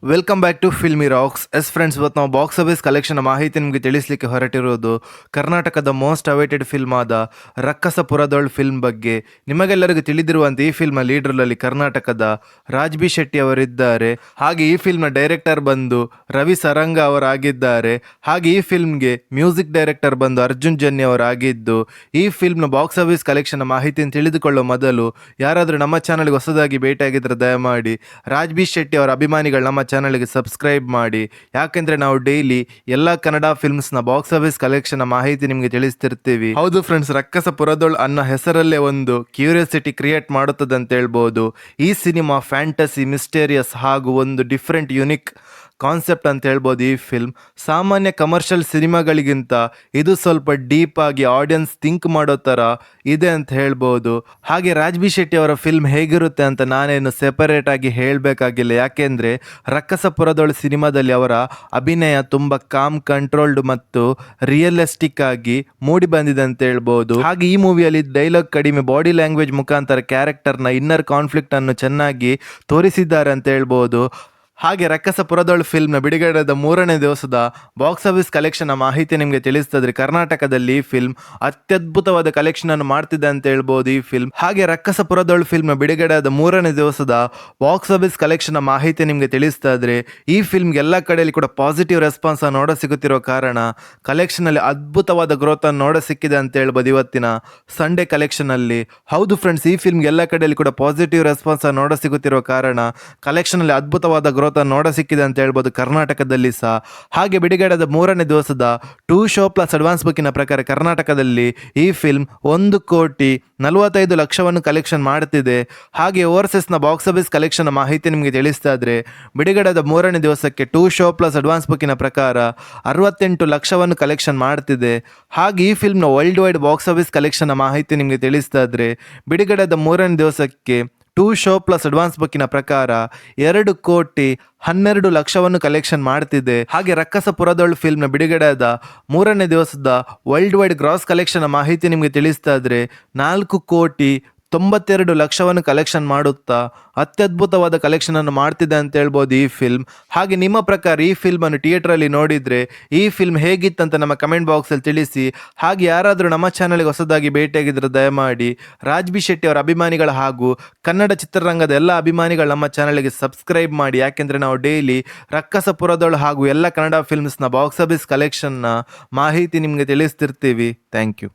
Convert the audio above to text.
Welcome back to Filmy Rocks. Friends, ಇವತ್ತು ನಾವು box office collection ಮಾಹಿತಿ ನಿಮಗೆ ತಿಳಿಸಲಿಕ್ಕೆ ಹೊರಟಿರೋದು ಕರ್ನಾಟಕದ ಮೋಸ್ಟ್ ಅವೈಟೆಡ್ ಫಿಲ್ಮ್ ಆದ ರಕ್ಕಸಪುರದೊಳ್ ಫಿಲ್ಮ್ ಬಗ್ಗೆ. ನಿಮಗೆಲ್ಲರಿಗೂ ತಿಳಿದಿರುವಂತೆ ಈ ಫಿಲ್ಮ್ ಲೀಡರ್ನಲ್ಲಿ ಕರ್ನಾಟಕದ ರಾಜ್ ಬಿ ಶೆಟ್ಟಿ ಅವರಿದ್ದಾರೆ. ಹಾಗೆ ಈ ಫಿಲ್ಮ್ನ ಡೈರೆಕ್ಟರ್ ಬಂದು ರವಿ ಸರಂಗ ಅವರಾಗಿದ್ದಾರೆ. ಹಾಗೆ ಈ ಫಿಲ್ಮ್ಗೆ ಮ್ಯೂಸಿಕ್ ಡೈರೆಕ್ಟರ್ ಬಂದು ಅರ್ಜುನ್ ಜನ್ಯ ಅವರಾಗಿದ್ದು, ಈ ಫಿಲ್ಮ್ನ ಬಾಕ್ಸ್ ಆಫೀಸ್ ಕಲೆಕ್ಷನ್ ಮಾಹಿತಿಯನ್ನು ತಿಳಿದುಕೊಳ್ಳೋ ಮೊದಲು ಯಾರಾದರೂ ನಮ್ಮ ಚಾನಲ್ಗೆ ಹೊಸದಾಗಿ ಭೇಟಿಯಾಗಿದ್ದರೆ ದಯಮಾಡಿ ರಾಜ್ ಬಿ ಶೆಟ್ಟಿ ಅವರ ಅಭಿಮಾನಿಗಳು ನಮ್ಮ ಚಾನಲ್ಗೆ ಸಬ್ಸ್ಕ್ರೈಬ್ ಮಾಡಿ. ಯಾಕೆಂದ್ರೆ ನಾವು ಡೈಲಿ ಎಲ್ಲ ಕನ್ನಡ ಫಿಲ್ಮ್ಸ್ನ ಬಾಕ್ಸ್ ಆಫೀಸ್ ಕಲೆಕ್ಷನ್ ಮಾಹಿತಿ ನಿಮಗೆ ತಿಳಿಸ್ತಿರ್ತೀವಿ. ಹೌದು ಫ್ರೆಂಡ್ಸ್, ರಕ್ಕಸಪುರದೊಳ್ ಅನ್ನೋ ಹೆಸರಲ್ಲೇ ಒಂದು ಕ್ಯೂರಿಯಾಸಿಟಿ ಕ್ರಿಯೇಟ್ ಮಾಡುತ್ತದೆ ಅಂತ ಹೇಳ್ಬೋದು. ಈ ಸಿನಿಮಾ ಫ್ಯಾಂಟಸಿ, ಮಿಸ್ಟೇರಿಯಸ್ ಹಾಗೂ ಒಂದು ಡಿಫ್ರೆಂಟ್ ಯುನಿಕ್ ಕಾನ್ಸೆಪ್ಟ್ ಅಂತ ಹೇಳ್ಬೋದು. ಈ ಫಿಲ್ಮ್ ಸಾಮಾನ್ಯ ಕಮರ್ಷಿಯಲ್ ಸಿನಿಮಾಗಳಿಗಿಂತ ಇದು ಸ್ವಲ್ಪ ಡೀಪ್ ಆಗಿ ಆಡಿಯನ್ಸ್ ಥಿಂಕ್ ಮಾಡೋ ಥರ ಇದೆ ಅಂತ ಹೇಳ್ಬೋದು. ಹಾಗೆ ರಾಜ್ ಬಿ ಶೆಟ್ಟಿ ಅವರ ಫಿಲ್ಮ್ ಹೇಗಿರುತ್ತೆ ಅಂತ ನಾನೇನು ಸೆಪರೇಟ್ ಆಗಿ ಹೇಳಬೇಕಾಗಿಲ್ಲ. ಯಾಕೆಂದರೆ ರಕ್ಕಸಪುರದೊಳ ಸಿನಿಮಾದಲ್ಲಿ ಅವರ ಅಭಿನಯ ತುಂಬ ಕಾಮ್, ಕಂಟ್ರೋಲ್ಡ್ ಮತ್ತು ರಿಯಲಿಸ್ಟಿಕ್ ಆಗಿ ಮೂಡಿ ಬಂದಿದೆ ಅಂತ ಹೇಳ್ಬೋದು. ಹಾಗೆ ಈ ಮೂವಿಯಲ್ಲಿ ಡೈಲಾಗ್ ಕಡಿಮೆ, ಬಾಡಿ ಲ್ಯಾಂಗ್ವೇಜ್ ಮುಖಾಂತರ ಕ್ಯಾರೆಕ್ಟರ್ನ ಇನ್ನರ್ ಕಾನ್ಫ್ಲಿಕ್ಟ್ ಅನ್ನು ಚೆನ್ನಾಗಿ ತೋರಿಸಿದ್ದಾರೆ ಅಂತ ಹೇಳ್ಬೋದು. ಹಾಗೆ ರಕ್ಕಸಪುರದೊಳ್ ಫಿಲ್ಮ್ನ ಬಿಡುಗಡೆದ 3ನೇ ದಿವಸದ ಬಾಕ್ಸ್ ಆಫೀಸ್ ಕಲೆಕ್ಷನ್ ಮಾಹಿತಿ ನಿಮಗೆ ತಿಳಿಸ್ತದ್ರಿ. ಕರ್ನಾಟಕದಲ್ಲಿ ಈ ಫಿಲ್ಮ್ ಅತ್ಯದ್ಭುತವಾದ ಕಲೆಕ್ಷನ್ ಅನ್ನು ಮಾಡ್ತಿದೆ ಅಂತ ಹೇಳ್ಬೋದು ಈ ಫಿಲ್ಮ್. ಹಾಗೆ ರಕ್ಕಸಪುರದೊಳ್ ಫಿಲ್ಮ್ನ ಬಿಡುಗಡೆಯಾದ 3ನೇ ದಿವಸದ ಬಾಕ್ಸ್ ಆಫೀಸ್ ಕಲೆಕ್ಷನ್ ಮಾಹಿತಿ ನಿಮಗೆ ತಿಳಿಸ್ತಾ ಇದ್ರೆ, ಈ ಫಿಲ್ಮ್ಗೆ ಎಲ್ಲ ಕಡೆಯಲ್ಲಿ ಕೂಡ ಪಾಸಿಟಿವ್ ರೆಸ್ಪಾನ್ಸ್ ನೋಡ ಸಿಗುತ್ತಿರೋ ಕಾರಣ ಕಲೆಕ್ಷನ್ ಅಲ್ಲಿ ಅದ್ಭುತವಾದ ಗ್ರೋತ್ ಅನ್ನು ನೋಡ ಸಿಕ್ಕಿದೆ ಅಂತ ಹೇಳ್ಬೋದು ಇವತ್ತಿನ ಸಂಡೇ ಕಲೆಕ್ಷನ್ ಅಲ್ಲಿ. ಹೌದು ಫ್ರೆಂಡ್ಸ್, ಈ ಫಿಲ್ಮ್ಗೆ ಎಲ್ಲ ಕಡೆಯಲ್ಲಿ ಕೂಡ ಪಾಸಿಟಿವ್ ರೆಸ್ಪಾನ್ಸ್ ನೋಡ ಸಿಗುತ್ತಿರೋ ಕಾರಣ ಕಲೆಕ್ಷನ್ ಅಲ್ಲಿ ಅದ್ಭುತವಾದ ಗ್ರೋತ್ ನೋಡ ಸಿಕ್ಕಿದೆ ಅಂತ ಹೇಳ್ಬೋದು ಕರ್ನಾಟಕದಲ್ಲಿ ಸಹ. ಹಾಗೆ ಬಿಡುಗಡೆದ 3ನೇ ದಿವಸದ 2 ಶೋ ಪ್ಲಸ್ ಅಡ್ವಾನ್ಸ್ ಬುಕ್ಕಿನ ಪ್ರಕಾರ ಕರ್ನಾಟಕದಲ್ಲಿ ಈ ಫಿಲ್ಮ್ 1,45,00,000 ಕಲೆಕ್ಷನ್ ಮಾಡುತ್ತಿದೆ. ಹಾಗೆ ಓವರ್ಸೀಸ್ನ ಬಾಕ್ಸ್ ಆಫೀಸ್ ಕಲೆಕ್ಷನ್ ಮಾಹಿತಿ ನಿಮಗೆ ತಿಳಿಸ್ತಾ ಇದ್ರೆ, ಬಿಡುಗಡೆದ 3ನೇ ದಿವಸಕ್ಕೆ 2 ಶೋ ಪ್ಲಸ್ ಅಡ್ವಾನ್ಸ್ ಬುಕ್ಕಿನ ಪ್ರಕಾರ 68 ಲಕ್ಷವನ್ನು ಕಲೆಕ್ಷನ್ ಮಾಡ್ತಿದೆ. ಹಾಗೆ ಈ ಫಿಲ್ಮ್ನ world wide box office collection ಮಾಹಿತಿ ನಿಮಗೆ ತಿಳಿಸ್ತಾ ಇದ್ರೆ, ಬಿಡುಗಡೆದ 3ನೇ ದಿವಸಕ್ಕೆ 2 ಶೋ ಪ್ಲಸ್ ಅಡ್ವಾನ್ಸ್ ಬುಕ್ಕಿನ ಪ್ರಕಾರ 2,12,00,000 ಕಲೆಕ್ಷನ್ ಮಾಡ್ತಿದೆ. ಹಾಗೆ ರಕ್ಕಸಪುರದೊಳ್ ಫಿಲ್ಮ್ನ ಬಿಡುಗಡೆಯಾದ 3ನೇ ದಿವಸದ ವರ್ಲ್ಡ್ ವೈಡ್ ಗ್ರಾಸ್ ಕಲೆಕ್ಷನ್ ಮಾಹಿತಿ ನಿಮಗೆ ತಿಳಿಸ್ತಾ ಇದ್ರೆ, 4,92,00,000 ಕಲೆಕ್ಷನ್ ಮಾಡುತ್ತಾ ಅತ್ಯದ್ಭುತವಾದ ಕಲೆಕ್ಷನ್ ಅನ್ನು ಮಾಡ್ತಿದೆ ಅಂತ ಹೇಳ್ಬೋದು ಈ ಫಿಲ್ಮ್. ಹಾಗೆ ನಿಮ್ಮ ಪ್ರಕಾರ ಈ ಫಿಲ್ಮ್ ಅನ್ನು ಥಿಯೇಟರ್ ಅಲ್ಲಿ ನೋಡಿದ್ರೆ ಈ ಫಿಲ್ಮ್ ಹೇಗಿತ್ತಂತ ನಮ್ಮ ಕಮೆಂಟ್ ಬಾಕ್ಸ್ ಅಲ್ಲಿ ತಿಳಿಸಿ. ಹಾಗೆ ಯಾರಾದರೂ ನಮ್ಮ ಚಾನಲ್ಗೆ ಹೊಸದಾಗಿ ಭೇಟಿಯಾಗಿದ್ರೆ ದಯಮಾಡಿ ರಾಜ್ ಬಿ ಶೆಟ್ಟಿ ಅವರ ಅಭಿಮಾನಿಗಳು ಹಾಗೂ ಕನ್ನಡ ಚಿತ್ರರಂಗದ ಎಲ್ಲ ಅಭಿಮಾನಿಗಳು ನಮ್ಮ ಚಾನಲ್ಗೆ ಸಬ್ಸ್ಕ್ರೈಬ್ ಮಾಡಿ. ಯಾಕೆಂದ್ರೆ ನಾವು ಡೈಲಿ ರಕ್ಕಸಪುರದೊಳು ಹಾಗೂ ಎಲ್ಲ ಕನ್ನಡ ಫಿಲ್ಮ್ಸ್ನ ಬಾಕ್ಸ್ ಆಫೀಸ್ ಕಲೆಕ್ಷನ್ನ ಮಾಹಿತಿ ನಿಮಗೆ ತಿಳಿಸ್ತಿರ್ತೀವಿ. Thank you.